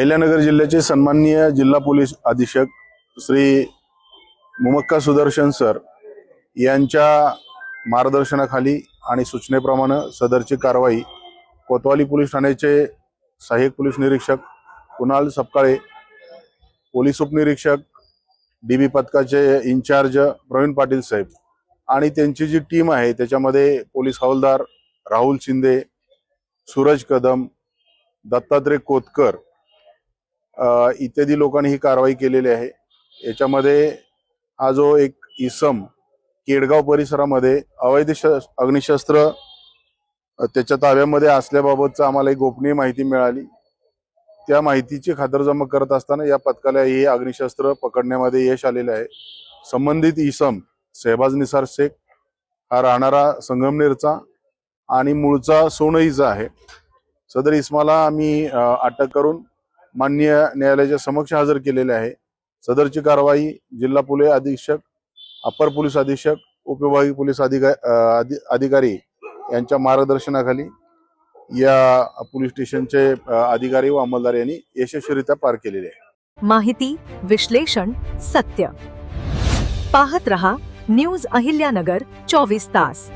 अहिल्यानगर जिल्ह्याचे सन्माननीय जिल्हा पोलीस अधीक्षक श्री मुमक्का सुदर्शन सर यांच्या मार्गदर्शनाखाली आणि सूचनेप्रमाणे सदरची कारवाई कोतवाली पोलीस ठाण्याचे सहाय्यक पोलीस निरीक्षक कुणाल सपकाळे, पोलीस उपनिरीक्षक डीबी पथकाचे इंचार्ज प्रवीण पाटील साहेब आणि त्यांची जी टीम आहे त्याच्यामध्ये पोलीस हवालदार राहुल शिंदे, सूरज कदम, दत्तात्रय कोतकर इत्यादी लोकांनी ही कारवाई केलेली आहे। याच्यामध्ये हा जो एक इसम केडगाव परिसरामध्ये अवैध अग्निशस्त्र त्याच्या ताब्यामध्ये असल्याबाबतचा आम्हाला एक गोपनीय माहिती मिळाली। त्या माहितीची खातरजमा करत असताना या पथकाला हे अग्निशस्त्र पकडण्यामध्ये यश आलेले आहे। संबंधित इसम शहबाज निसार शेख हा राहणारा संगमनेरचा आणि मूळचा सोनईचा आहे। सदर इसमाला आम्ही अटक करून माननीय न्यायालयाच्या समक्ष हजर केलेले आहे। सदरची कारवाई जिल्हा पोलीस अधीक्षक, अपर पोलीस अधीक्षक, उपविभागीय पोलीस अधिकारी यांच्या मार्गदर्शनाखाली या पोलीस स्टेशनचे अधिकारी व अंमलदार यांनी यशस्वीरित्या पार केलेले आहे। माहिती, विश्लेषण, सत्य पाहत रहा न्यूज अहिल्यानगर 24 तास।